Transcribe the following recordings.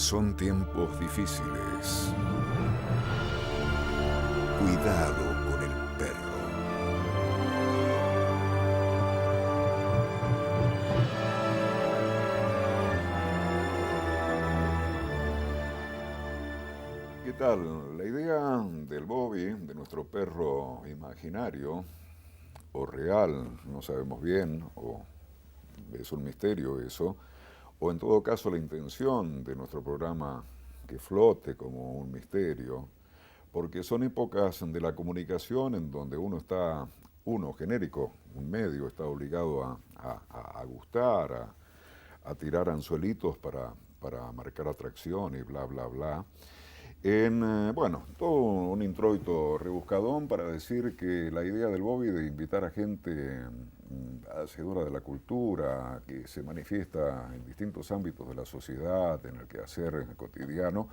Son tiempos difíciles. Cuidado con el perro. ¿Qué tal? La idea del Bobby, de nuestro perro imaginario o real, no sabemos bien, o es un misterio eso, o en todo caso la intención de nuestro programa que flote como un misterio, porque son épocas de la comunicación en donde uno genérico, un medio, está obligado a gustar, a tirar anzuelitos para marcar atracción y bla, bla, bla. Bueno, todo un introito rebuscadón para decir que la idea del Bobby de invitar a gente hacedora de la cultura, que se manifiesta en distintos ámbitos de la sociedad, en el quehacer cotidiano,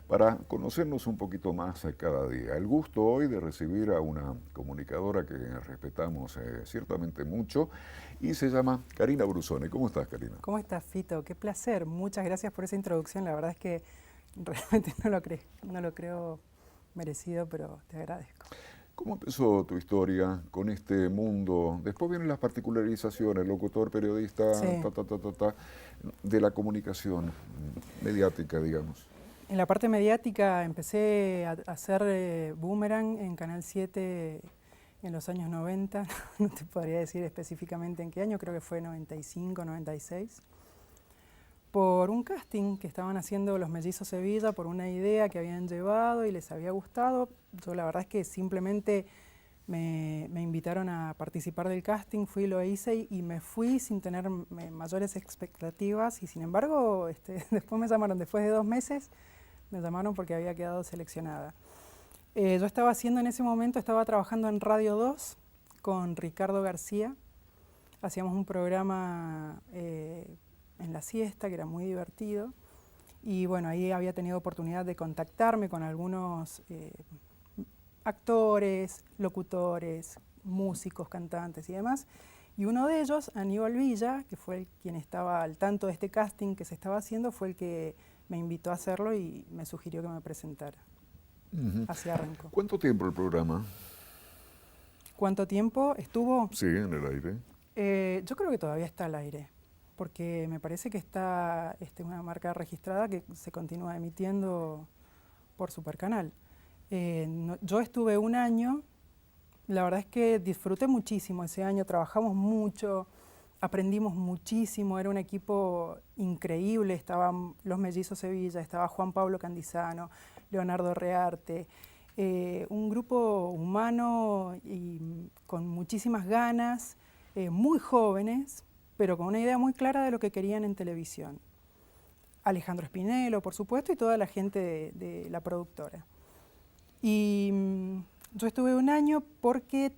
para conocernos un poquito más cada día. El gusto hoy de recibir a una comunicadora que respetamos ciertamente mucho y se llama Karina Brusone. ¿Cómo estás, Karina? ¿Cómo estás, Fito? Qué placer. Muchas gracias por esa introducción. La verdad es que realmente no lo creo merecido, pero te agradezco. ¿Cómo empezó tu historia con este mundo? Después vienen las particularizaciones, locutor, periodista, Sí. De la comunicación mediática, digamos. En la parte mediática empecé a hacer Boomerang en Canal 7 en los años 90. No te podría decir específicamente en qué año, creo que fue 95, 96. Por un casting que estaban haciendo los Mellizos Sevilla, por una idea que habían llevado y les había gustado. Yo la verdad es que simplemente me invitaron a participar del casting, fui, lo hice y me fui sin tener mayores expectativas y sin embargo después me llamaron, después de 2 meses me llamaron porque había quedado seleccionada. Yo estaba trabajando en Radio 2 con Ricardo García, hacíamos un programa en la siesta, que era muy divertido, y bueno, ahí había tenido oportunidad de contactarme con algunos actores, locutores, músicos, cantantes y demás, y uno de ellos, Aníbal Villa, que fue quien estaba al tanto de este casting que se estaba haciendo, fue el que me invitó a hacerlo y me sugirió que me presentara. Así arrancó. ¿Cuánto tiempo el programa? ¿Cuánto tiempo estuvo? Sí, en el aire. Yo creo que todavía está al aire, porque me parece que está una marca registrada que se continúa emitiendo por Supercanal. Yo estuve 1 año, la verdad es que disfruté muchísimo ese año, trabajamos mucho, aprendimos muchísimo, era un equipo increíble, estaban los Mellizos Sevilla, estaba Juan Pablo Candizano, Leonardo Rearte, un grupo humano y con muchísimas ganas, muy jóvenes, pero con una idea muy clara de lo que querían en televisión. Alejandro Spinello, por supuesto, y toda la gente de la productora. Y yo estuve 1 año porque,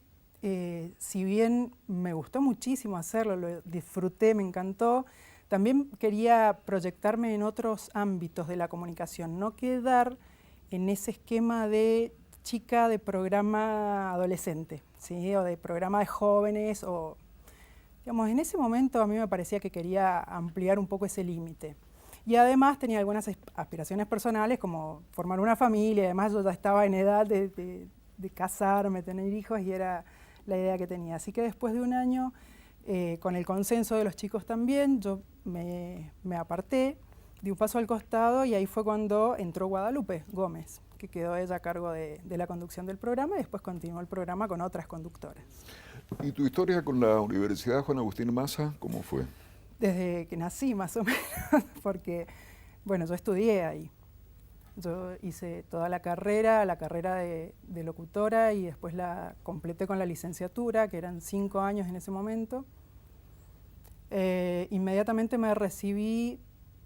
si bien me gustó muchísimo hacerlo, lo disfruté, me encantó, también quería proyectarme en otros ámbitos de la comunicación, no quedar en ese esquema de chica de programa adolescente, ¿sí? O de programa de jóvenes, o digamos, en ese momento a mí me parecía que quería ampliar un poco ese límite. Y además tenía algunas aspiraciones personales, como formar una familia, además yo ya estaba en edad de casarme, tener hijos, y era la idea que tenía. Así que después de 1 año, con el consenso de los chicos también, yo me aparté, di un paso al costado, y ahí fue cuando entró Guadalupe Gómez, que quedó ella a cargo de la conducción del programa, y después continuó el programa con otras conductoras. ¿Y tu historia con la Universidad Juan Agustín Maza, cómo fue? Desde que nací, más o menos, porque, bueno, yo estudié ahí. Yo hice toda la carrera de locutora, y después la completé con la licenciatura, que eran 5 años en ese momento. Inmediatamente me recibí,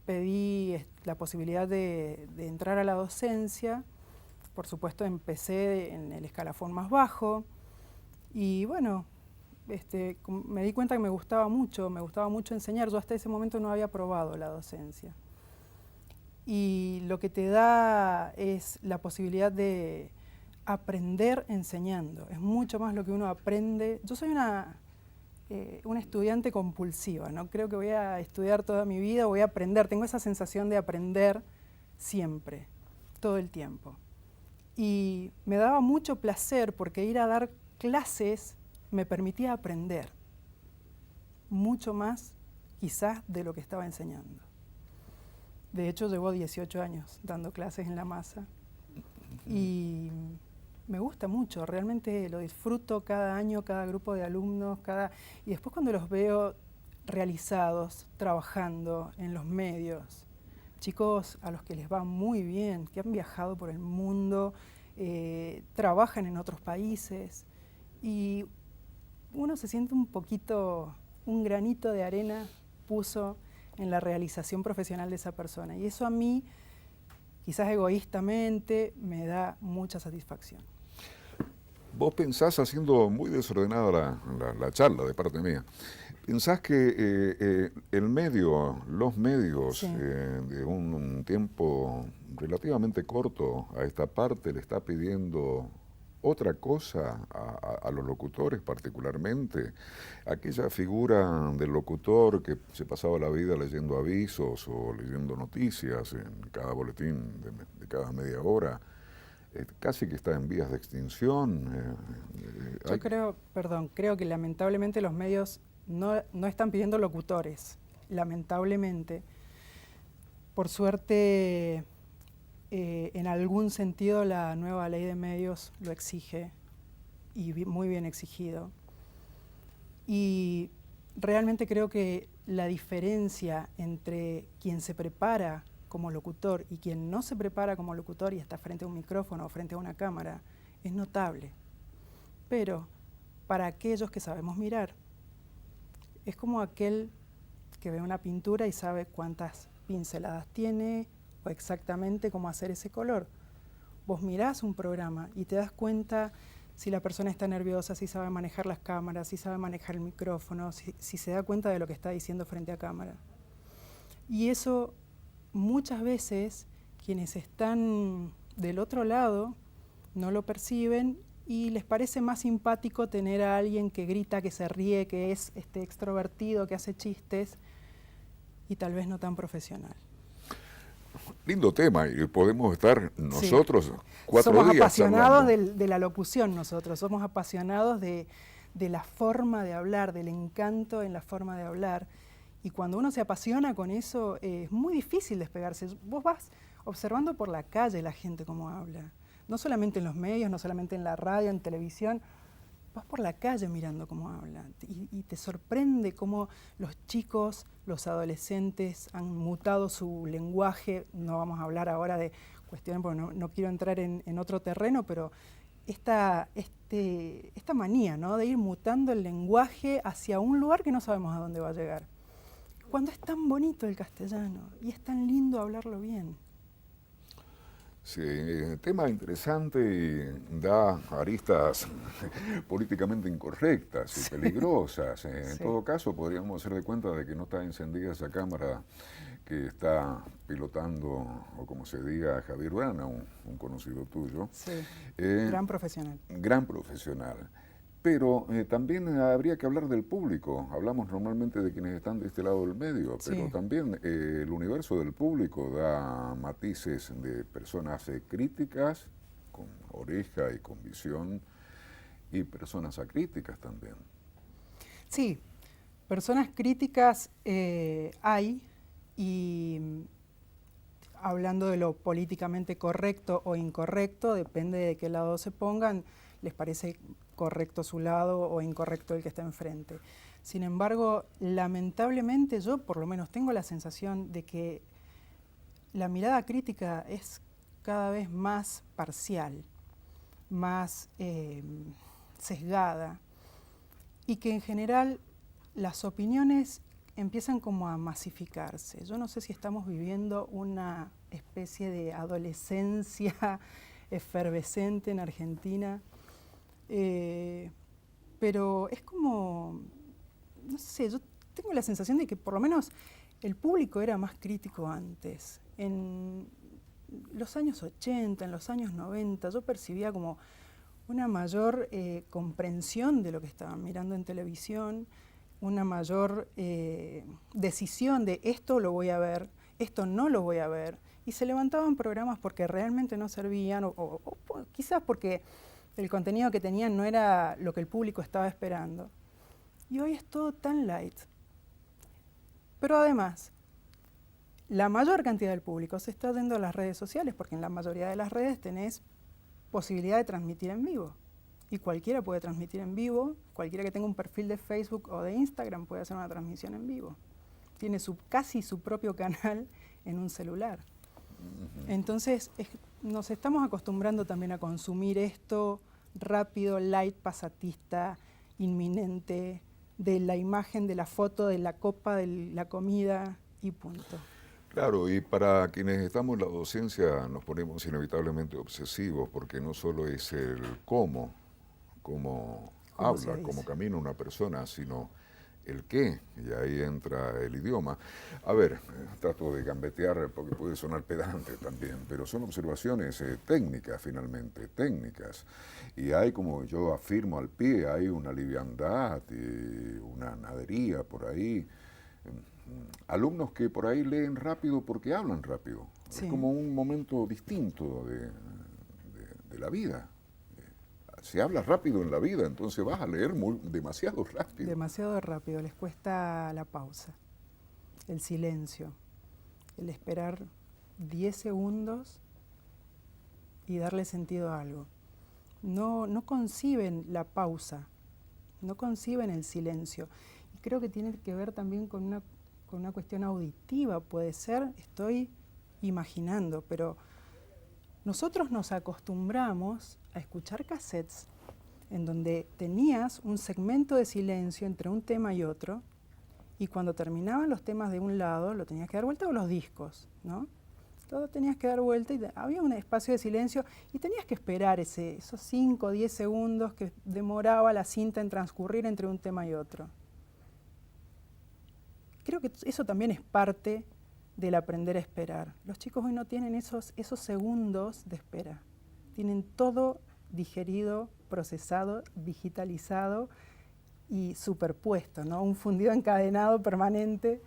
pedí la posibilidad de entrar a la docencia. Por supuesto, empecé en el escalafón más bajo, y bueno, me di cuenta que me gustaba mucho enseñar. Yo hasta ese momento no había probado la docencia. Y lo que te da es la posibilidad de aprender enseñando. Es mucho más lo que uno aprende. Yo soy una estudiante compulsiva, ¿no? Creo que voy a estudiar toda mi vida, voy a aprender. Tengo esa sensación de aprender siempre, todo el tiempo. Y me daba mucho placer porque ir a dar clases me permitía aprender mucho más quizás de lo que estaba enseñando. De hecho, llevo 18 años dando clases en La Masa y me gusta mucho, realmente lo disfruto cada año, cada grupo de alumnos, y después cuando los veo realizados, trabajando en los medios, chicos a los que les va muy bien, que han viajado por el mundo, trabajan en otros países y uno se siente un poquito, un granito de arena puso en la realización profesional de esa persona. Y eso a mí, quizás egoístamente, me da mucha satisfacción. Vos pensás, haciendo muy desordenada la charla de parte mía, pensás que el medio, los medios, Sí. De un tiempo relativamente corto a esta parte le está pidiendo otra cosa a los locutores particularmente? Aquella figura del locutor que se pasaba la vida leyendo avisos o leyendo noticias en cada boletín de cada media hora, casi que está en vías de extinción. Yo creo que lamentablemente los medios no están pidiendo locutores, lamentablemente. Por suerte, en algún sentido la nueva ley de medios lo exige, y muy bien exigido. Y realmente creo que la diferencia entre quien se prepara como locutor y quien no se prepara como locutor y está frente a un micrófono o frente a una cámara es notable. Pero para aquellos que sabemos mirar, es como aquel que ve una pintura y sabe cuántas pinceladas tiene o exactamente cómo hacer ese color. Vos mirás un programa y te das cuenta si la persona está nerviosa, si sabe manejar las cámaras, si sabe manejar el micrófono, si se da cuenta de lo que está diciendo frente a cámara. Y eso muchas veces quienes están del otro lado no lo perciben y les parece más simpático tener a alguien que grita, que se ríe, que es extrovertido, que hace chistes y tal vez no tan profesional. Lindo tema, y podemos estar nosotros 4 Somos días apasionados hablando. de la locución nosotros, somos apasionados de la forma de hablar, del encanto en la forma de hablar. Y cuando uno se apasiona con eso, es muy difícil despegarse. Vos vas observando por la calle la gente cómo habla. No solamente en los medios, no solamente en la radio, en televisión. Vas por la calle mirando cómo hablan y te sorprende cómo los chicos, los adolescentes han mutado su lenguaje. No vamos a hablar ahora de cuestiones porque no quiero entrar en otro terreno, pero esta manía, ¿no?, de ir mutando el lenguaje hacia un lugar que no sabemos a dónde va a llegar. Cuando es tan bonito el castellano y es tan lindo hablarlo bien. Sí, tema interesante y da aristas políticamente incorrectas y peligrosas. En todo caso, podríamos hacer de cuenta de que no está encendida esa cámara que está pilotando, o como se diga, Javier Urana, un conocido tuyo. Sí, gran profesional. Gran profesional. Pero también habría que hablar del público. Hablamos normalmente de quienes están de este lado del medio, pero también el universo del público da matices de personas críticas, con oreja y con visión, y personas acríticas también. Sí, personas críticas hay, y hablando de lo políticamente correcto o incorrecto, depende de qué lado se pongan, les parece correcto su lado o incorrecto el que está enfrente. Sin embargo, lamentablemente yo por lo menos tengo la sensación de que la mirada crítica es cada vez más parcial, más sesgada, y que en general las opiniones empiezan como a masificarse. Yo no sé si estamos viviendo una especie de adolescencia efervescente en Argentina, pero es como, no sé, yo tengo la sensación de que por lo menos el público era más crítico antes. En los años 80, en los años 90, yo percibía como una mayor comprensión de lo que estaban mirando en televisión, una mayor decisión de esto lo voy a ver, esto no lo voy a ver, Y se levantaban programas porque realmente no servían, o quizás porque el contenido que tenían no era lo que el público estaba esperando. Y hoy es todo tan light. Pero además, la mayor cantidad del público se está yendo a las redes sociales, porque en la mayoría de las redes tenés posibilidad de transmitir en vivo. Y cualquiera puede transmitir en vivo, cualquiera que tenga un perfil de Facebook o de Instagram puede hacer una transmisión en vivo. Tiene casi su propio canal en un celular. Entonces, nos estamos acostumbrando también a consumir esto rápido, light, pasatista, inminente, de la imagen, de la foto, de la copa, de la comida y punto. Claro, y para quienes estamos en la docencia nos ponemos inevitablemente obsesivos porque no solo es el cómo habla, cómo camina una persona, sino el qué, y ahí entra el idioma. A ver, trato de gambetear porque puede sonar pedante también, pero son observaciones técnicas finalmente, técnicas. Y hay, como yo afirmo al pie, hay una liviandad y una nadería por ahí. Alumnos que por ahí leen rápido porque hablan rápido. Sí. Es como un momento distinto de la vida. Si hablas rápido en la vida, entonces vas a leer demasiado rápido. Demasiado rápido, les cuesta la pausa, el silencio, el esperar 10 segundos y darle sentido a algo. No conciben la pausa, no conciben el silencio. Y creo que tiene que ver también con una cuestión auditiva, puede ser, estoy imaginando, pero nosotros nos acostumbramos a escuchar cassettes en donde tenías un segmento de silencio entre un tema y otro, y cuando terminaban los temas de un lado, lo tenías que dar vuelta, o los discos, ¿no? Todo tenías que dar vuelta y había un espacio de silencio y tenías que esperar esos 5 o 10 segundos que demoraba la cinta en transcurrir entre un tema y otro. Creo que eso también es parte del aprender a esperar. Los chicos hoy no tienen esos segundos de espera. Tienen todo digerido, procesado, digitalizado y superpuesto, ¿no? Un fundido encadenado permanente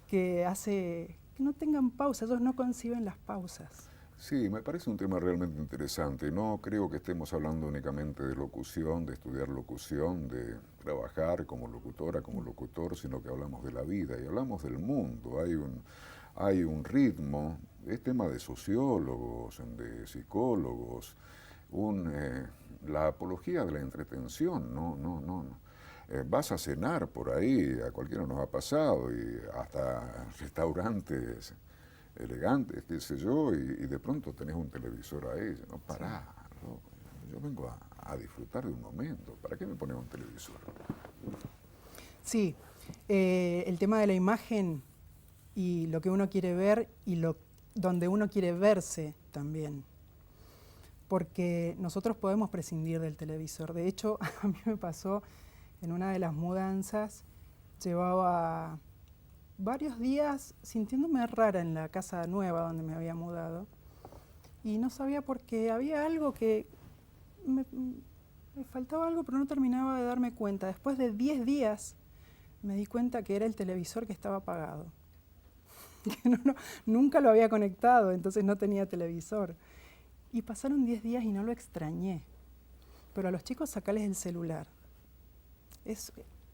que hace que no tengan pausa. Ellos no conciben las pausas. Sí, me parece un tema realmente interesante. No creo que estemos hablando únicamente de locución, de estudiar locución, de trabajar como locutora, como locutor, sino que hablamos de la vida y hablamos del mundo. Hay un ritmo, es tema de sociólogos, de psicólogos, la apología de la entretención, no. Vas a cenar por ahí, a cualquiera nos ha pasado, y hasta restaurantes elegantes, qué sé yo, y de pronto tenés un televisor ahí, no, pará, no, yo vengo a disfrutar de un momento, ¿para qué me pones un televisor? Sí, el tema de la imagen y lo que uno quiere ver y donde uno quiere verse también. Porque nosotros podemos prescindir del televisor. De hecho, a mí me pasó en una de las mudanzas, llevaba varios días sintiéndome rara en la casa nueva donde me había mudado. Y no sabía por qué, había algo que me faltaba algo, pero no terminaba de darme cuenta. Después de 10 días me di cuenta que era el televisor que estaba apagado. Que nunca lo había conectado, entonces no tenía televisor. Y pasaron 10 días y no lo extrañé. Pero a los chicos sacales el celular.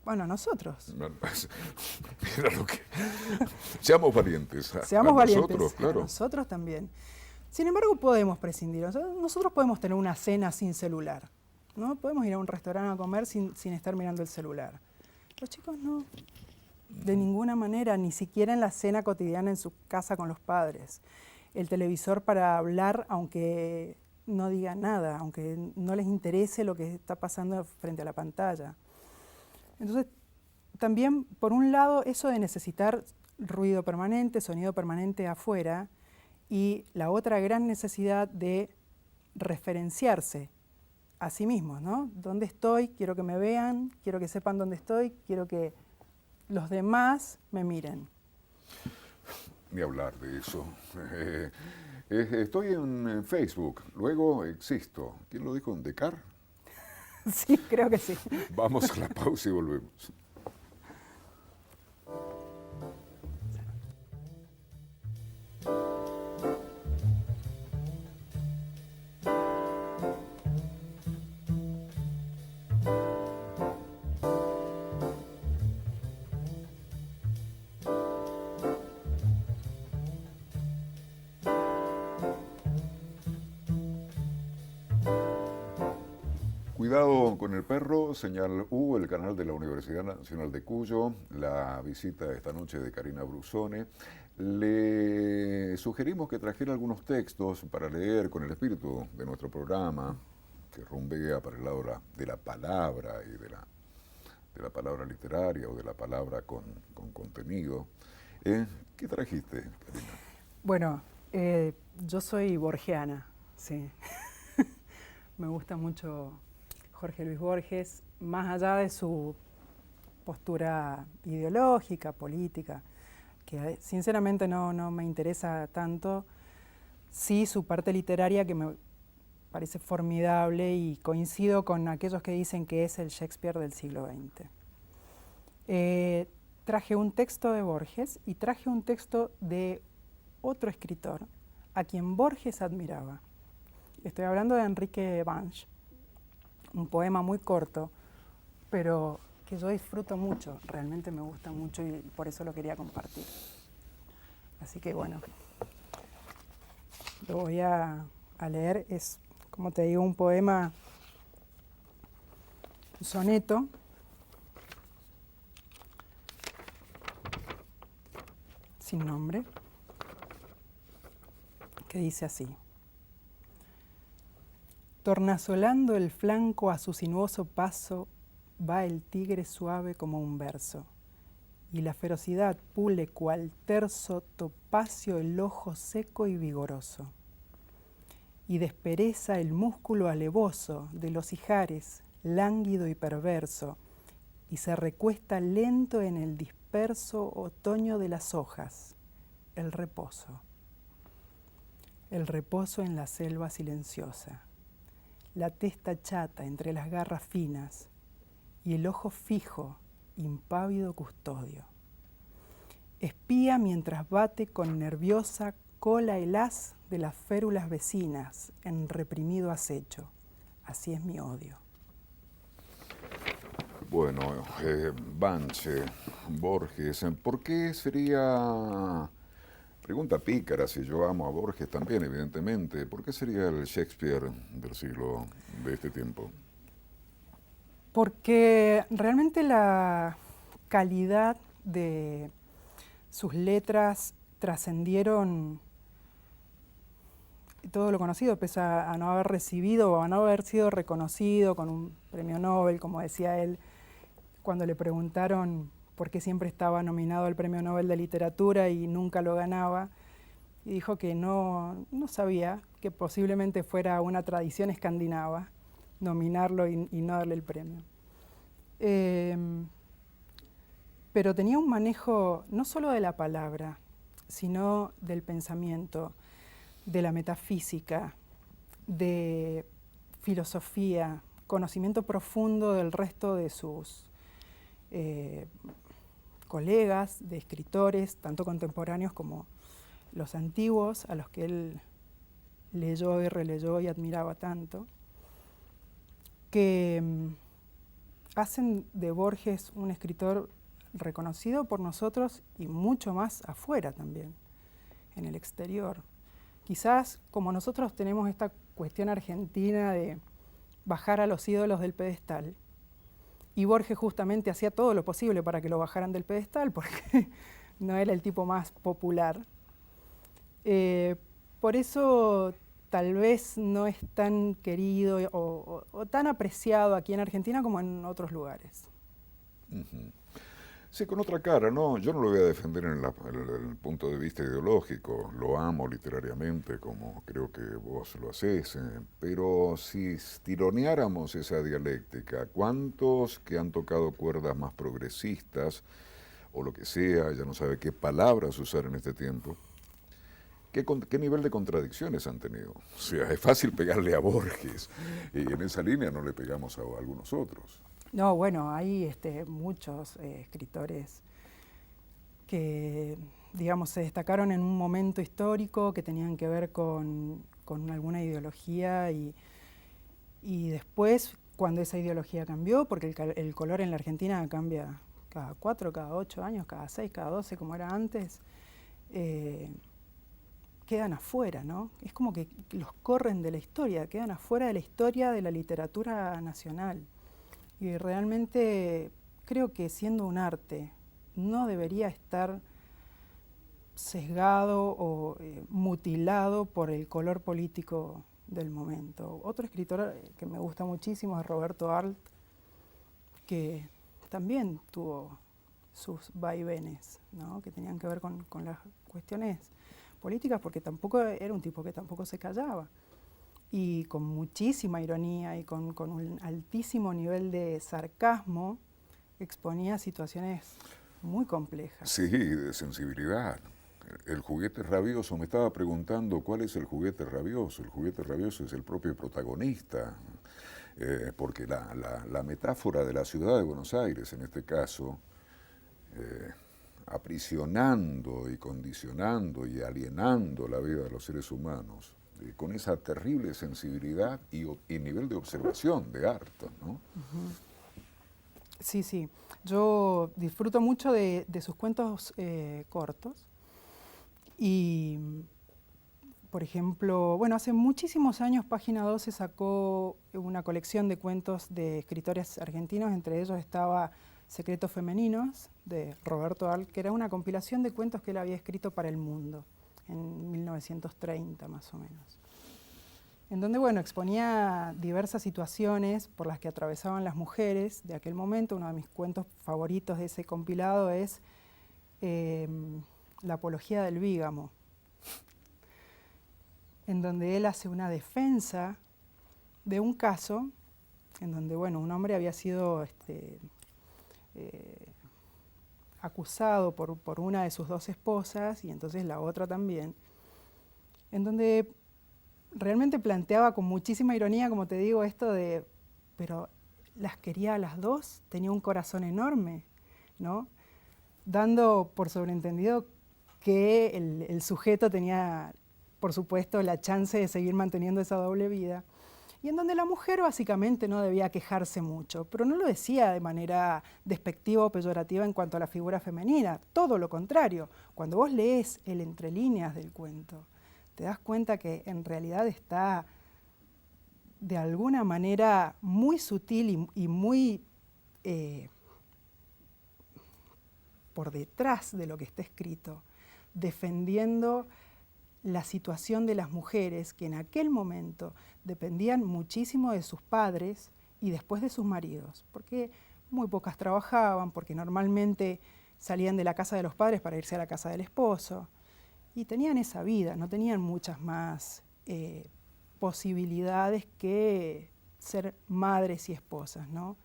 Bueno, a nosotros. Mira lo que... Seamos valientes. Seamos valientes. Nosotros, claro. A nosotros también. Sin embargo, podemos prescindir. Nosotros podemos tener una cena sin celular, ¿no? Podemos ir a un restaurante a comer sin estar mirando el celular. Los chicos no. De ninguna manera, ni siquiera en la cena cotidiana en su casa con los padres. El televisor para hablar, aunque no diga nada, aunque no les interese lo que está pasando frente a la pantalla. Entonces, también, por un lado, eso de necesitar ruido permanente, sonido permanente afuera, y la otra gran necesidad de referenciarse a sí mismos, ¿no? ¿Dónde estoy? Quiero que me vean, quiero que sepan dónde estoy, quiero que los demás me miren. Ni hablar de eso. Estoy en Facebook, luego existo. ¿Quién lo dijo? ¿Descartes? Sí, creo que sí. Vamos a la pausa y volvemos. Cuidado con el perro, señal U, el canal de la Universidad Nacional de Cuyo, la visita esta noche de Karina Brusone. Le sugerimos que trajera algunos textos para leer con el espíritu de nuestro programa, que rumbea para el lado de la palabra y de la palabra literaria o de la palabra con contenido. ¿Qué trajiste, Karina? Bueno, yo soy borgiana, sí. Me gusta mucho Jorge Luis Borges, más allá de su postura ideológica, política, que sinceramente no me interesa tanto, sí su parte literaria que me parece formidable y coincido con aquellos que dicen que es el Shakespeare del siglo XX. Traje un texto de Borges y traje un texto de otro escritor a quien Borges admiraba. Estoy hablando de Enrique Banch, un poema muy corto, pero que yo disfruto mucho, realmente me gusta mucho y por eso lo quería compartir. Así que bueno, lo voy a leer. Es, como te digo, un poema, un soneto, sin nombre, que dice así. Tornasolando el flanco a su sinuoso paso, va el tigre suave como un verso, y la ferocidad pule cual terso topacio el ojo seco y vigoroso, y despereza el músculo alevoso de los ijares, lánguido y perverso, y se recuesta lento en el disperso otoño de las hojas, el reposo en la selva silenciosa, la testa chata entre las garras finas y el ojo fijo, impávido custodio. Espía mientras bate con nerviosa cola el haz de las férulas vecinas en reprimido acecho. Así es mi odio. Bueno, Banche, Borges, ¿por qué sería, pregunta pícara, si yo amo a Borges también, evidentemente, ¿por qué sería el Shakespeare del siglo de este tiempo? Porque realmente la calidad de sus letras trascendieron todo lo conocido, pese a no haber recibido o a no haber sido reconocido con un premio Nobel, como decía él, cuando le preguntaron por qué siempre estaba nominado al premio Nobel de Literatura y nunca lo ganaba, y dijo que no sabía, que posiblemente fuera una tradición escandinava nominarlo y no darle el premio. Pero tenía un manejo no solo de la palabra, sino del pensamiento, de la metafísica, de filosofía, conocimiento profundo del resto de sus colegas, de escritores, tanto contemporáneos como los antiguos, a los que él leyó y releyó y admiraba tanto, que hacen de Borges un escritor reconocido por nosotros y mucho más afuera también, en el exterior. Quizás como nosotros tenemos esta cuestión argentina de bajar a los ídolos del pedestal, y Borges justamente hacía todo lo posible para que lo bajaran del pedestal, porque no era el tipo más popular. Por eso tal vez no es tan querido o tan apreciado aquí en Argentina como en otros lugares. Uh-huh. Sí, con otra cara, ¿no? Yo no lo voy a defender en el punto de vista ideológico, lo amo literariamente, como creo que vos lo hacés, pero si tironeáramos esa dialéctica, ¿cuántos que han tocado cuerdas más progresistas, o lo que sea, ya no sabe qué palabras usar en este tiempo, qué nivel de contradicciones han tenido? O sea, es fácil pegarle a Borges, y en esa línea no le pegamos a algunos otros. No, bueno, hay muchos escritores que, digamos, se destacaron en un momento histórico que tenían que ver con alguna ideología y después, cuando esa ideología cambió, porque el color en la Argentina cambia cada 4, cada 8 años, cada 6, cada 12, como era antes, quedan afuera, ¿no? Es como que los corren de la historia, quedan afuera de la historia de la literatura nacional. Y realmente creo que siendo un arte no debería estar sesgado o mutilado por el color político del momento. Otro escritor que me gusta muchísimo es Roberto Arlt, que también tuvo sus vaivenes, ¿no? Que tenían que ver con las cuestiones políticas, porque tampoco era un tipo que tampoco se callaba. Y con muchísima ironía y con un altísimo nivel de sarcasmo exponía situaciones muy complejas. Sí, de sensibilidad. El juguete rabioso, me estaba preguntando cuál es el juguete rabioso. El juguete rabioso es el propio protagonista, porque la metáfora de la ciudad de Buenos Aires, en este caso, aprisionando y condicionando y alienando la vida de los seres humanos, con esa terrible sensibilidad y nivel de observación de Arlt, ¿no? Uh-huh. Sí, sí. Yo disfruto mucho de sus cuentos cortos. Y, por ejemplo, bueno, hace muchísimos años Página 12 sacó una colección de cuentos de escritores argentinos, entre ellos estaba Secretos Femeninos, de Roberto Arlt, que era una compilación de cuentos que él había escrito para El Mundo, en 1930 más o menos. En donde, bueno, exponía diversas situaciones por las que atravesaban las mujeres de aquel momento. Uno de mis cuentos favoritos de ese compilado es La apología del bígamo, en donde él hace una defensa de un caso en donde, bueno, un hombre había sido acusado por una de sus dos esposas y entonces la otra también, en donde realmente planteaba con muchísima ironía, como te digo, esto de, pero las quería a las dos, tenía un corazón enorme, ¿no? Dando por sobreentendido que el sujeto tenía, por supuesto, la chance de seguir manteniendo esa doble vida, y en donde la mujer básicamente no debía quejarse mucho, pero no lo decía de manera despectiva o peyorativa en cuanto a la figura femenina, todo lo contrario. Cuando vos lees el entre líneas del cuento, te das cuenta que en realidad está de alguna manera muy sutil y muy por detrás de lo que está escrito, defendiendo la situación de las mujeres que en aquel momento dependían muchísimo de sus padres y después de sus maridos, porque muy pocas trabajaban, porque normalmente salían de la casa de los padres para irse a la casa del esposo, y tenían esa vida, no tenían muchas más posibilidades que ser madres y esposas, ¿no?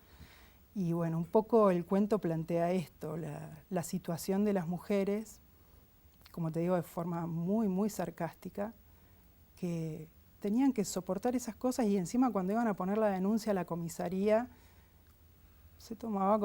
Y bueno, un poco el cuento plantea esto, la situación de las mujeres, como te digo, de forma muy, muy sarcástica, que tenían que soportar esas cosas y encima cuando iban a poner la denuncia a la comisaría, se tomaba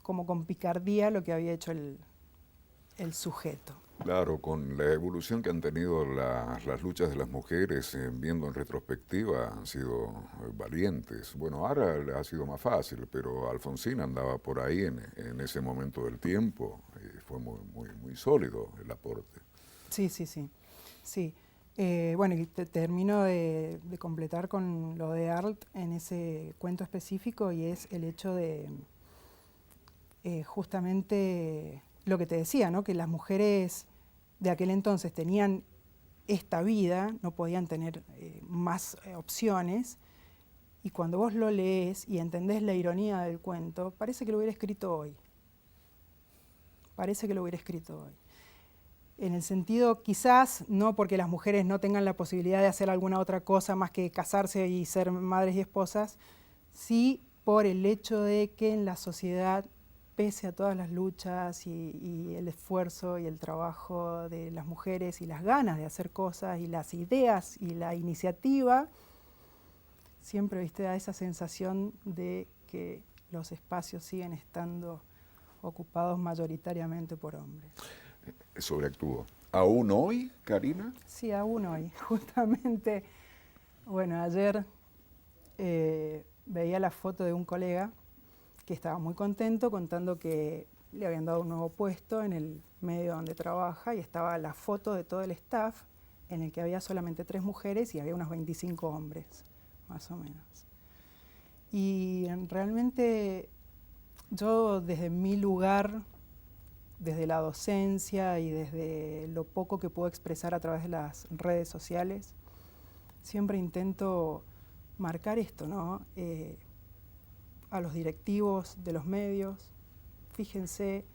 como con picardía lo que había hecho el sujeto. Claro, con la evolución que han tenido las luchas de las mujeres, viendo en retrospectiva, han sido valientes. Bueno, ahora ha sido más fácil, pero Alfonsín andaba por ahí en ese momento del tiempo y fue muy, muy, muy sólido el aporte. Sí, sí, sí. Sí. Bueno, y termino de completar con lo de Arlt en ese cuento específico, y es el hecho de justamente lo que te decía, ¿no? Que las mujeres de aquel entonces tenían esta vida, no podían tener más opciones, y cuando vos lo lees y entendés la ironía del cuento, parece que lo hubiera escrito hoy. Parece que lo hubiera escrito hoy. En el sentido, quizás, no porque las mujeres no tengan la posibilidad de hacer alguna otra cosa más que casarse y ser madres y esposas, sí por el hecho de que en la sociedad, pese a todas las luchas y el esfuerzo y el trabajo de las mujeres y las ganas de hacer cosas y las ideas y la iniciativa, siempre, viste, da esa sensación de que los espacios siguen estando ocupados mayoritariamente por hombres. Sobreactuó. ¿Aún hoy, Karina? Sí, aún hoy. Justamente, bueno, ayer veía la foto de un colega que estaba muy contento contando que le habían dado un nuevo puesto en el medio donde trabaja, y estaba la foto de todo el staff en el que había solamente 3 mujeres y había unos 25 hombres, más o menos. Y realmente yo desde mi lugar, desde la docencia y desde lo poco que puedo expresar a través de las redes sociales, siempre intento marcar esto, ¿no? A los directivos de los medios, fíjense,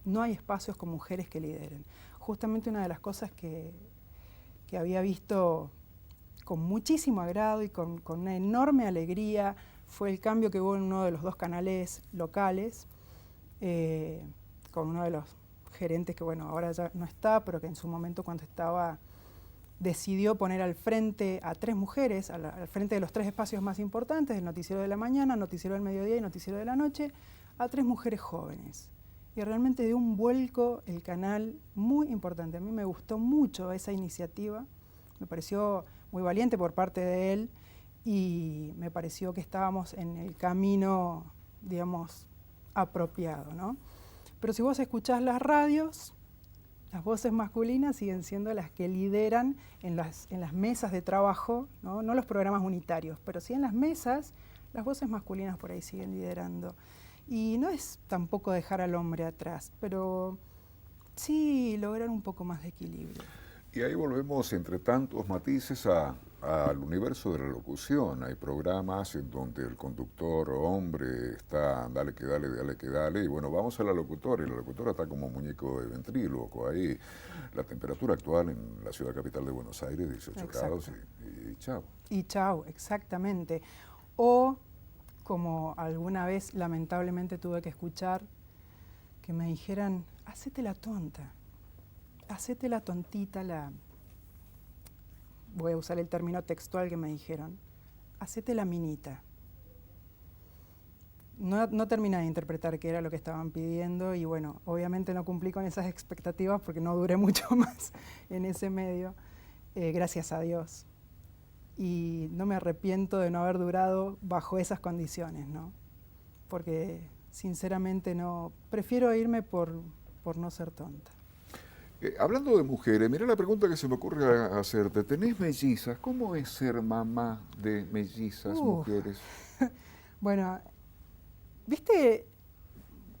no hay espacios con mujeres que lideren. Justamente una de las cosas que había visto con muchísimo agrado y con una enorme alegría fue el cambio que hubo en uno de los 2 canales locales, con uno de los gerentes que, bueno, ahora ya no está, pero que en su momento cuando estaba decidió poner al frente a 3 mujeres, al frente de los 3 espacios más importantes, el noticiero de la mañana, noticiero del mediodía y noticiero de la noche, a 3 mujeres jóvenes. Y realmente dio un vuelco el canal muy importante. A mí me gustó mucho esa iniciativa, me pareció muy valiente por parte de él y me pareció que estábamos en el camino, digamos, apropiado, ¿no? Pero si vos escuchás las radios, las voces masculinas siguen siendo las que lideran en las mesas de trabajo, ¿no? No los programas unitarios, pero sí en las mesas, las voces masculinas por ahí siguen liderando. Y no es tampoco dejar al hombre atrás, pero sí lograr un poco más de equilibrio. Y ahí volvemos, entre tantos matices, al universo de la locución. Hay programas en donde el conductor hombre está, dale que dale, y bueno, vamos a la locutora, y la locutora está como muñeco de ventríloco ahí. La temperatura actual en la ciudad capital de Buenos Aires, 18 grados y chao. Y chao, exactamente. O, como alguna vez lamentablemente tuve que escuchar, que me dijeran, hacete la tonta. Hacete la tontita, voy a usar el término textual que me dijeron, hacete la minita. No terminé de interpretar qué era lo que estaban pidiendo y bueno, obviamente no cumplí con esas expectativas porque no duré mucho más en ese medio, gracias a Dios. Y no me arrepiento de no haber durado bajo esas condiciones, ¿no? Porque sinceramente no, prefiero irme por no ser tonta. Hablando de mujeres, mira la pregunta que se me ocurre hacerte. ¿Tenés mellizas? ¿Cómo es ser mamá de mellizas mujeres? Bueno, viste,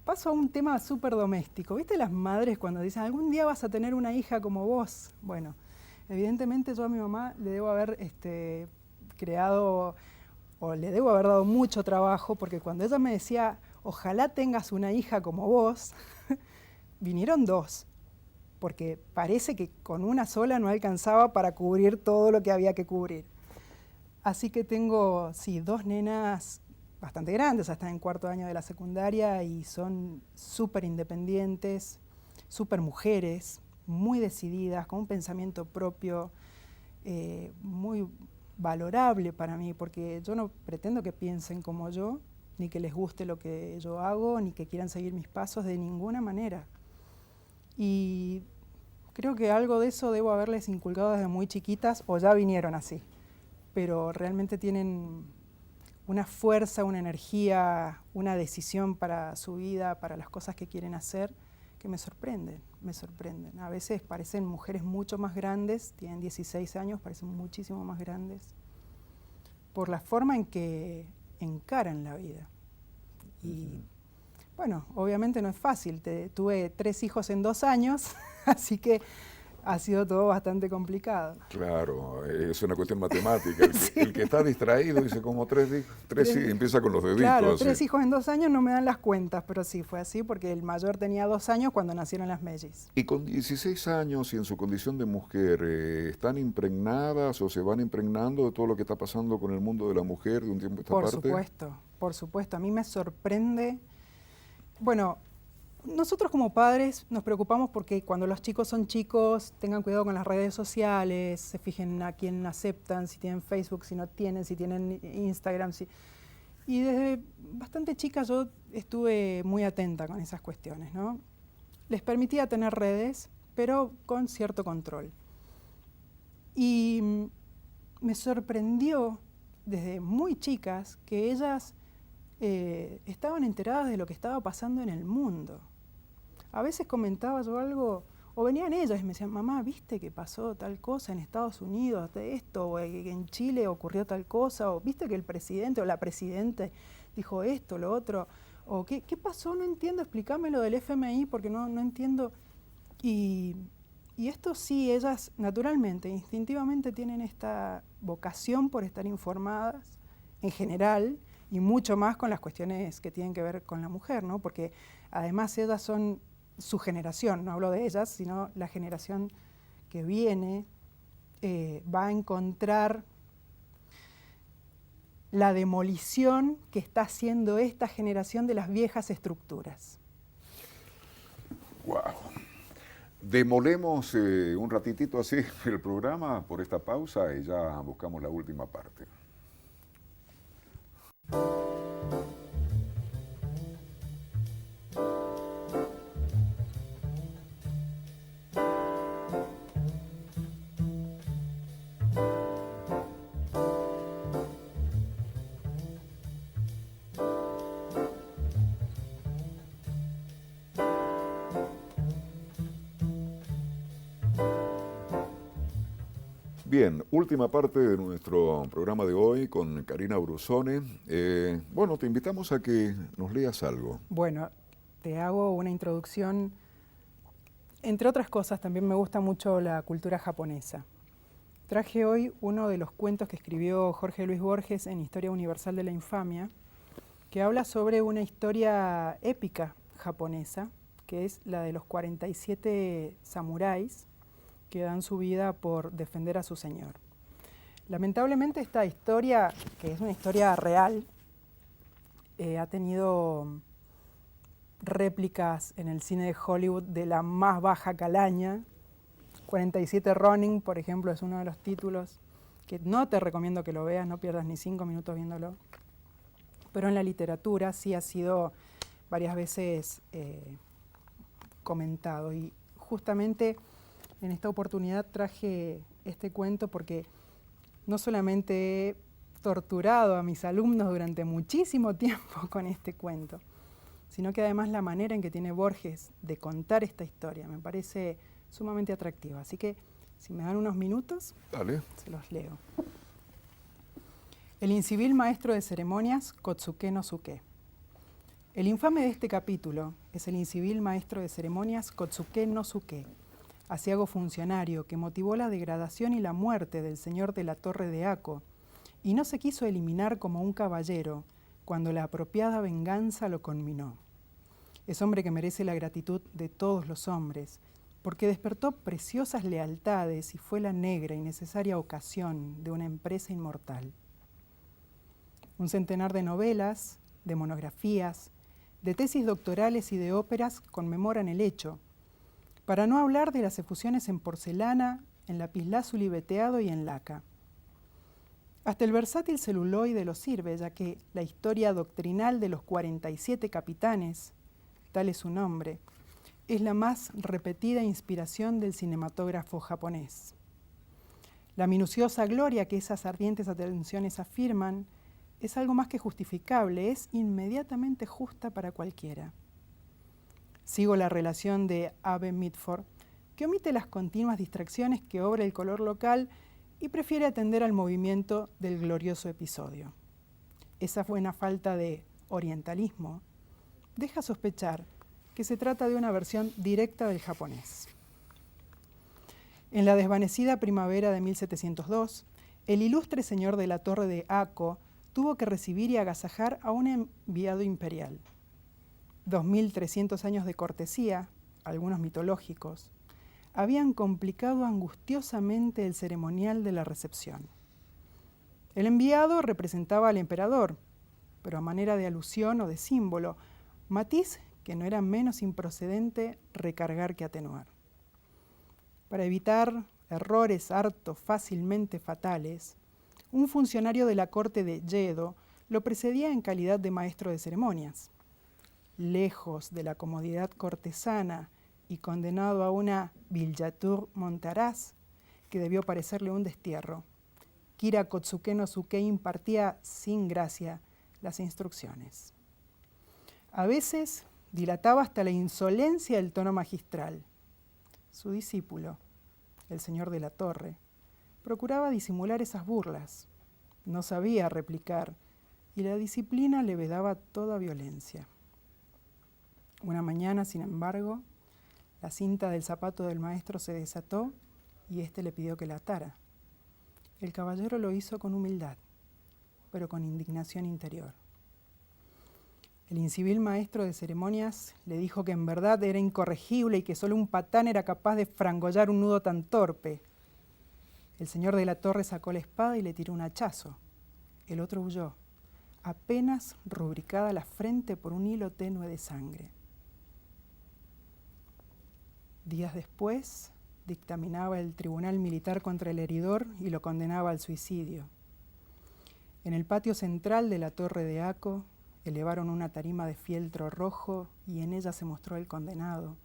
paso a un tema súper doméstico. ¿Viste las madres cuando dicen, algún día vas a tener una hija como vos? Bueno, evidentemente yo a mi mamá le debo haber creado, o le debo haber dado mucho trabajo, porque cuando ella me decía, ojalá tengas una hija como vos, vinieron 2. Porque parece que con una sola no alcanzaba para cubrir todo lo que había que cubrir. Así que tengo, sí, 2 nenas bastante grandes, están en 4º año de la secundaria y son súper independientes, súper mujeres, muy decididas, con un pensamiento propio muy valorable para mí, porque yo no pretendo que piensen como yo, ni que les guste lo que yo hago, ni que quieran seguir mis pasos de ninguna manera. Y creo que algo de eso debo haberles inculcado desde muy chiquitas, o ya vinieron así. Pero realmente tienen una fuerza, una energía, una decisión para su vida, para las cosas que quieren hacer, que me sorprenden, me sorprenden. A veces parecen mujeres mucho más grandes, tienen 16 años, parecen muchísimo más grandes, por la forma en que encaran la vida. Y bueno, obviamente no es fácil, tuve 3 hijos en 2 años, así que ha sido todo bastante complicado. Claro, es una cuestión matemática. El que está distraído dice como 3 sí, empieza con los deditos. Claro, así. 3 hijos en 2 años no me dan las cuentas, pero sí, fue así porque el mayor tenía 2 años cuando nacieron las mellizas. Y con 16 años y en su condición de mujer, ¿están impregnadas o se van impregnando de todo lo que está pasando con el mundo de la mujer de un tiempo a esta parte? Por supuesto. A mí me sorprende. Bueno, nosotros como padres nos preocupamos porque cuando los chicos son chicos tengan cuidado con las redes sociales, se fijen a quién aceptan, si tienen Facebook, si no tienen, si tienen Instagram. Y desde bastante chica yo estuve muy atenta con esas cuestiones, ¿no? Les permitía tener redes, pero con cierto control. Y me sorprendió desde muy chicas que ellas estaban enteradas de lo que estaba pasando en el mundo. A veces comentaba yo algo, O venían ellas y me decían, mamá, ¿viste que pasó tal cosa en Estados Unidos, de esto, o en Chile ocurrió tal cosa, o viste que el presidente o la presidente dijo esto, lo otro, o qué pasó, no entiendo, explícame lo del FMI porque no entiendo. Y esto sí, ellas naturalmente, instintivamente tienen esta vocación por estar informadas en general y mucho más con las cuestiones que tienen que ver con la mujer, ¿no? Porque además ellas son su generación, no hablo de ellas, sino la generación que viene va a encontrar la demolición que está haciendo esta generación de las viejas estructuras. Wow. Demolemos un ratitito así el programa por esta pausa y ya buscamos la última parte. Bien, última parte de nuestro programa de hoy con Karina Brusone. Bueno, te invitamos a que nos leas algo. Bueno, te hago una introducción. Entre otras cosas, también me gusta mucho la cultura japonesa. Traje hoy uno de los cuentos que escribió Jorge Luis Borges en Historia Universal de la Infamia, que habla sobre una historia épica japonesa, que es la de los 47 samuráis que dan su vida por defender a su señor. Lamentablemente esta historia, que es una historia real, ha tenido réplicas en el cine de Hollywood de la más baja calaña. 47 Ronin, por ejemplo, es uno de los títulos que no te recomiendo que lo veas, no pierdas ni 5 minutos viéndolo. Pero en la literatura sí ha sido varias veces comentado. Y justamente en esta oportunidad traje este cuento porque no solamente he torturado a mis alumnos durante muchísimo tiempo con este cuento, sino que además la manera en que tiene Borges de contar esta historia me parece sumamente atractiva. Así que, si me dan unos minutos, Dale. Se los leo. El incivil maestro de ceremonias, Kotsuke no Suke. El infame de este capítulo es el incivil maestro de ceremonias Kotsuke no Suke, aciago funcionario que motivó la degradación y la muerte del señor de la Torre de Ako, y no se quiso eliminar como un caballero cuando la apropiada venganza lo conminó. Es hombre que merece la gratitud de todos los hombres, porque despertó preciosas lealtades y fue la negra y necesaria ocasión de una empresa inmortal. Un centenar de novelas, de monografías, de tesis doctorales y de óperas conmemoran el hecho, para no hablar de las efusiones en porcelana, en lapislázuli veteado y en laca. Hasta el versátil celuloide lo sirve, ya que la historia doctrinal de los 47 capitanes, tal es su nombre, es la más repetida inspiración del cinematógrafo japonés. La minuciosa gloria que esas ardientes atenciones afirman es algo más que justificable, es inmediatamente justa para cualquiera. Sigo la relación de Abe Mitford, que omite las continuas distracciones que obra el color local y prefiere atender al movimiento del glorioso episodio. Esa buena falta de orientalismo deja sospechar que se trata de una versión directa del japonés. En la desvanecida primavera de 1702, el ilustre señor de la Torre de Ako tuvo que recibir y agasajar a un enviado imperial. 2300 años de cortesía, algunos mitológicos, habían complicado angustiosamente el ceremonial de la recepción. El enviado representaba al emperador, pero a manera de alusión o de símbolo, matiz que no era menos improcedente recargar que atenuar. Para evitar errores harto fácilmente fatales, un funcionario de la corte de Yedo lo precedía en calidad de maestro de ceremonias. Lejos de la comodidad cortesana y condenado a una villégiature montaraz, que debió parecerle un destierro, Kira Kotsuke no Suke impartía sin gracia las instrucciones. A veces dilataba hasta la insolencia el tono magistral. Su discípulo, el señor de la Torre, procuraba disimular esas burlas. No sabía replicar y la disciplina le vedaba toda violencia. Una mañana, sin embargo, la cinta del zapato del maestro se desató y éste le pidió que la atara. El caballero lo hizo con humildad, pero con indignación interior. El incivil maestro de ceremonias le dijo que en verdad era incorregible y que solo un patán era capaz de frangollar un nudo tan torpe. El señor de la Torre sacó la espada y le tiró un hachazo. El otro huyó, apenas rubricada la frente por un hilo tenue de sangre. Días después, dictaminaba el tribunal militar contra el heridor y lo condenaba al suicidio. En el patio central de la Torre de Aco, elevaron una tarima de fieltro rojo y en ella se mostró el condenado,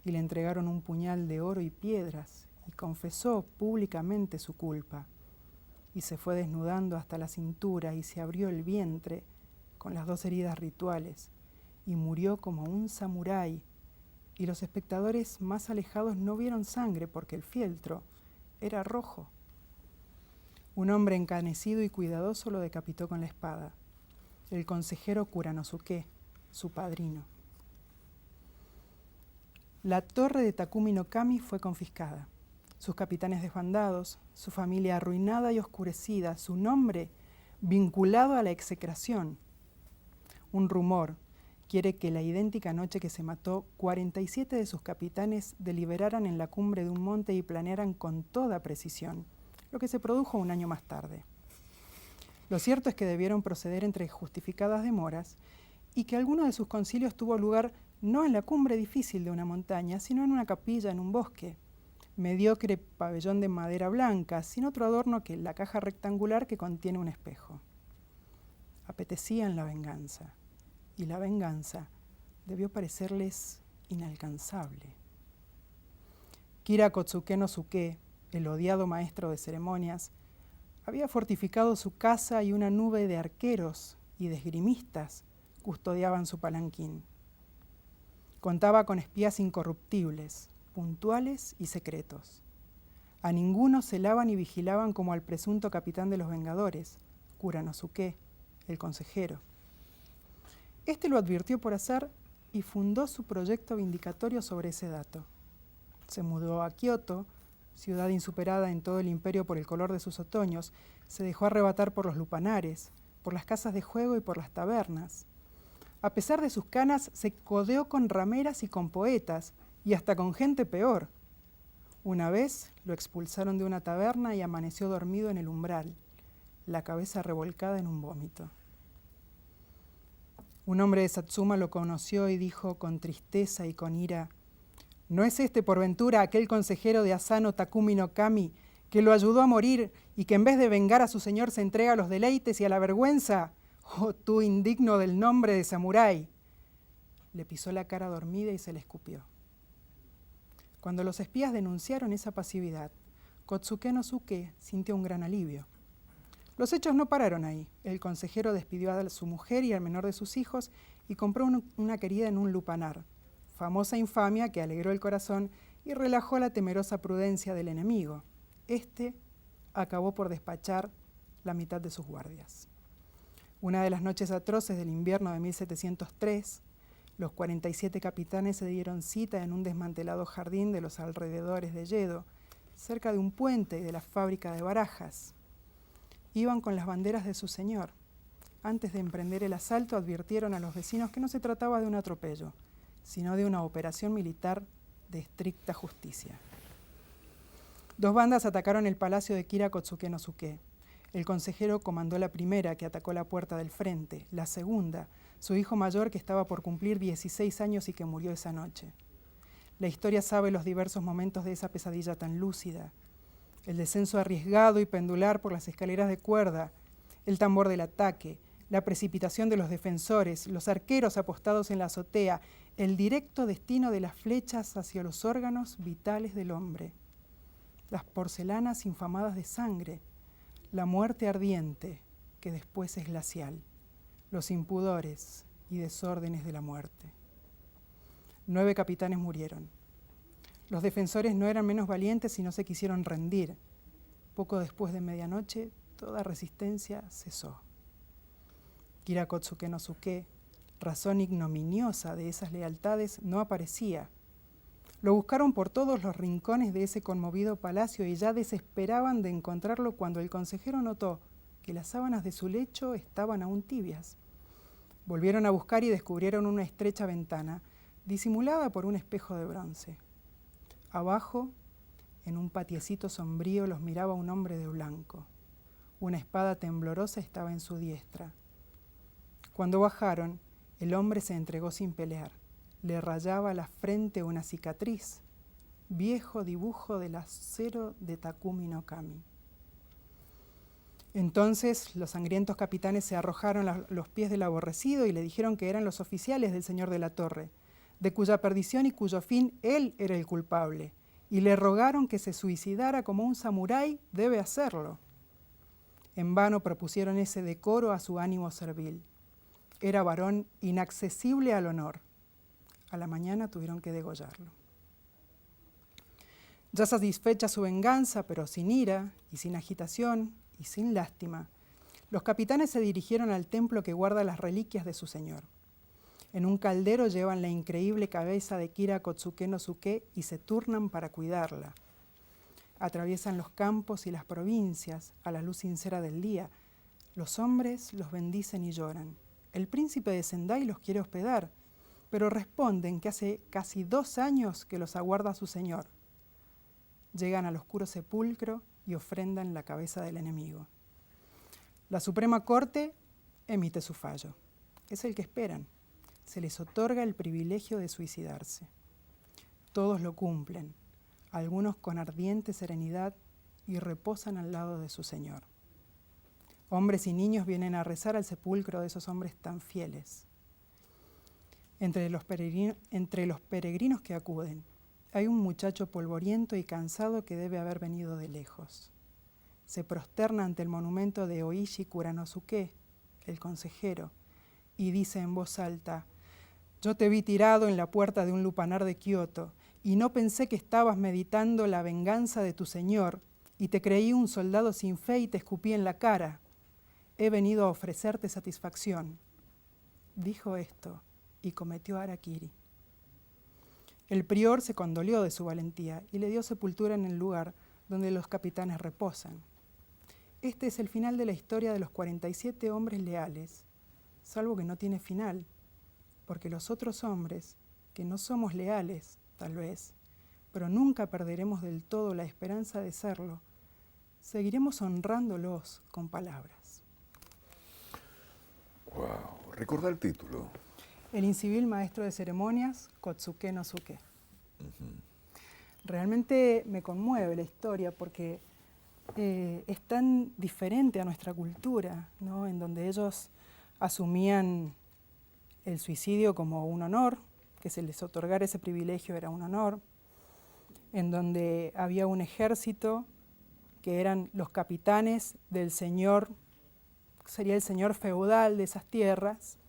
y le entregaron un puñal de oro y piedras, y confesó públicamente su culpa, y se fue desnudando hasta la cintura y se abrió el vientre con las 2 heridas rituales, y murió como un samurái, y los espectadores más alejados no vieron sangre porque el fieltro era rojo. Un hombre encanecido y cuidadoso lo decapitó con la espada, el consejero Kuranosuke, su padrino. La torre de Takumi no Kami fue confiscada, sus capitanes desbandados, su familia arruinada y oscurecida, su nombre vinculado a la execración. Un rumor quiere que la idéntica noche que se mató, 47 de sus capitanes deliberaran en la cumbre de un monte y planearan con toda precisión, lo que se produjo un año más tarde. Lo cierto es que debieron proceder entre justificadas demoras y que alguno de sus concilios tuvo lugar no en la cumbre difícil de una montaña, sino en una capilla en un bosque, mediocre pabellón de madera blanca, sin otro adorno que la caja rectangular que contiene un espejo. Apetecían la venganza, y la venganza debió parecerles inalcanzable. Kira Kotsuke no Suke, el odiado maestro de ceremonias, había fortificado su casa y una nube de arqueros y de esgrimistas custodiaban su palanquín. Contaba con espías incorruptibles, puntuales y secretos. A ninguno celaban y vigilaban como al presunto capitán de los Vengadores, Kuranosuke, el consejero. Este lo advirtió por azar y fundó su proyecto vindicatorio sobre ese dato. Se mudó a Kioto, ciudad insuperada en todo el imperio por el color de sus otoños, se dejó arrebatar por los lupanares, por las casas de juego y por las tabernas. A pesar de sus canas, se codeó con rameras y con poetas, y hasta con gente peor. Una vez lo expulsaron de una taberna y amaneció dormido en el umbral, la cabeza revolcada en un vómito. Un hombre de Satsuma lo conoció y dijo con tristeza y con ira: ¿no es este por ventura aquel consejero de Asano Takumi no Kami que lo ayudó a morir y que en vez de vengar a su señor se entrega a los deleites y a la vergüenza? ¡Oh, tú indigno del nombre de samurái! Le pisó la cara dormida y se le escupió. Cuando los espías denunciaron esa pasividad, Kotsuke no Suke sintió un gran alivio. Los hechos no pararon ahí. El consejero despidió a su mujer y al menor de sus hijos y compró una querida en un lupanar, famosa infamia que alegró el corazón y relajó la temerosa prudencia del enemigo. Este acabó por despachar la mitad de sus guardias. Una de las noches atroces del invierno de 1703, los 47 capitanes se dieron cita en un desmantelado jardín de los alrededores de Yedo, cerca de un puente y de la fábrica de barajas. Iban con las banderas de su señor. Antes de emprender el asalto, advirtieron a los vecinos que no se trataba de un atropello, sino de una operación militar de estricta justicia. 2 bandas atacaron el palacio de Kira Kotsuke no Suke. El consejero comandó la primera, que atacó la puerta del frente. La segunda, su hijo mayor, que estaba por cumplir 16 años y que murió esa noche. La historia sabe los diversos momentos de esa pesadilla tan lúcida. El descenso arriesgado y pendular por las escaleras de cuerda, el tambor del ataque, la precipitación de los defensores, los arqueros apostados en la azotea, el directo destino de las flechas hacia los órganos vitales del hombre, las porcelanas infamadas de sangre, la muerte ardiente, que después es glacial, los impudores y desórdenes de la muerte. 9 capitanes murieron. Los defensores no eran menos valientes y no se quisieron rendir. Poco después de medianoche, toda resistencia cesó. Kira Kotsuke no Suke, razón ignominiosa de esas lealtades, no aparecía. Lo buscaron por todos los rincones de ese conmovido palacio y ya desesperaban de encontrarlo cuando el consejero notó que las sábanas de su lecho estaban aún tibias. Volvieron a buscar y descubrieron una estrecha ventana, disimulada por un espejo de bronce. Abajo, en un patiecito sombrío, los miraba un hombre de blanco. Una espada temblorosa estaba en su diestra. Cuando bajaron, el hombre se entregó sin pelear. Le rayaba la frente una cicatriz, viejo dibujo del acero de Takumi no Kami. Entonces los sangrientos capitanes se arrojaron a los pies del aborrecido y le dijeron que eran los oficiales del señor de la torre, de cuya perdición y cuyo fin él era el culpable, y le rogaron que se suicidara como un samurái debe hacerlo. En vano propusieron ese decoro a su ánimo servil. Era varón inaccesible al honor. A la mañana tuvieron que degollarlo. Ya satisfecha su venganza, pero sin ira y sin agitación y sin lástima, los capitanes se dirigieron al templo que guarda las reliquias de su señor. En un caldero llevan la increíble cabeza de Kira Kotsuke no Suke y se turnan para cuidarla. Atraviesan los campos y las provincias a la luz sincera del día. Los hombres los bendicen y lloran. El príncipe de Sendai los quiere hospedar, pero responden que hace casi 2 años que los aguarda su señor. Llegan al oscuro sepulcro y ofrendan la cabeza del enemigo. La Suprema Corte emite su fallo. Es el que esperan. Se les otorga el privilegio de suicidarse. Todos lo cumplen, algunos con ardiente serenidad, y reposan al lado de su señor. Hombres y niños vienen a rezar al sepulcro de esos hombres tan fieles. Entre los peregrinos que acuden, hay un muchacho polvoriento y cansado que debe haber venido de lejos. Se prosterna ante el monumento de Oishi Kuranosuke, el consejero, y dice en voz alta: «Yo te vi tirado en la puerta de un lupanar de Kioto, y no pensé que estabas meditando la venganza de tu señor, y te creí un soldado sin fe y te escupí en la cara. He venido a ofrecerte satisfacción». Dijo esto y cometió harakiri. El prior se condolió de su valentía y le dio sepultura en el lugar donde los capitanes reposan. Este es el final de la historia de los 47 hombres leales, salvo que no tiene final, porque los otros hombres, que no somos leales, tal vez, pero nunca perderemos del todo la esperanza de serlo, seguiremos honrándolos con palabras. Wow, recuerda el título. El incivil maestro de ceremonias, Kotsuke no Suke. Realmente me conmueve la historia porque es tan diferente a nuestra cultura, ¿no? En donde ellos asumían el suicidio como un honor, que se les otorgara ese privilegio era un honor, en donde había un ejército que eran los capitanes del señor, sería el señor feudal de esas tierras,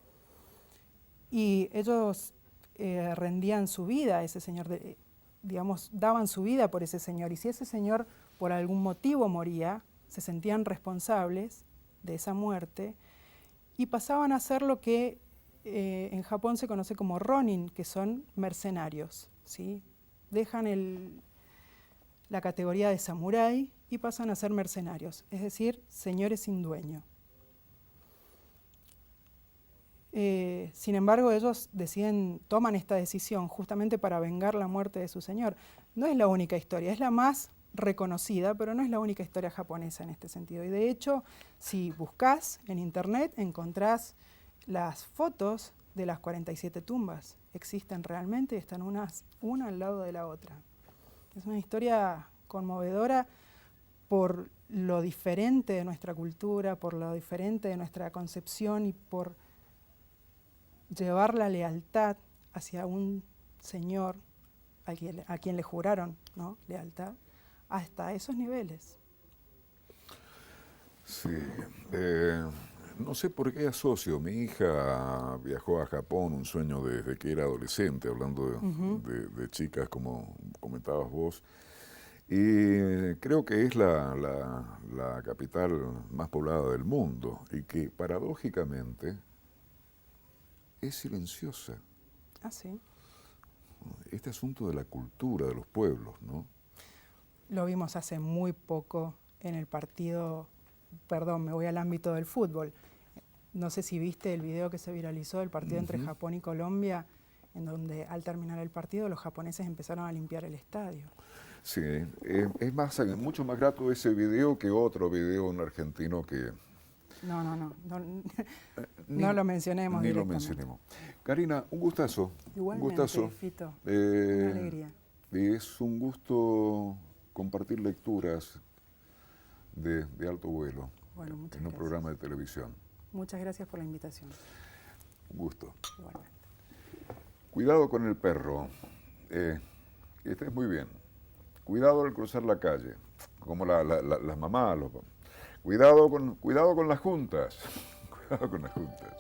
y ellos rendían su vida a ese señor, digamos, daban su vida por ese señor, y si ese señor por algún motivo moría, se sentían responsables de esa muerte y pasaban a ser lo que en Japón se conoce como ronin, que son mercenarios, ¿sí? Dejan la categoría de samurái y pasan a ser mercenarios, es decir, señores sin dueño. Sin embargo, ellos toman esta decisión justamente para vengar la muerte de su señor. No es la única historia, es la más reconocida, pero no es la única historia japonesa en este sentido. Y de hecho, si buscas en internet, encontrás las fotos de las 47 tumbas. Existen realmente, están una al lado de la otra. Es una historia conmovedora por lo diferente de nuestra cultura, por lo diferente de nuestra concepción y por llevar la lealtad hacia un señor a quien le juraron, ¿no?, lealtad, hasta esos niveles. Sí, No sé por qué asocio. Mi hija viajó a Japón, un sueño desde que era adolescente, hablando Ujú. de chicas, como comentabas vos. Y creo que es la capital más poblada del mundo y que paradójicamente es silenciosa. Ah, sí. Este asunto de la cultura de los pueblos, ¿no? Lo vimos hace muy poco en el partido, perdón, me voy al ámbito del fútbol. No sé si viste el video que se viralizó del partido entre Ujú. Japón y Colombia, en donde al terminar el partido los japoneses empezaron a limpiar el estadio. Sí, es más, mucho más grato ese video que otro video en argentino que No, ni, no lo mencionemos ni lo directamente. mencionemos. Karina, un gustazo. Un Igualmente, gustazo. Fito, una Eh, alegría. es un gusto compartir lecturas de alto vuelo Bueno, muchas en un gracias. programa de televisión. Muchas gracias por la invitación. Un gusto. Igualmente. Cuidado con el perro. Que estés muy bien. Cuidado al cruzar la calle. Como las mamás. Cuidado con las juntas. Cuidado con las juntas.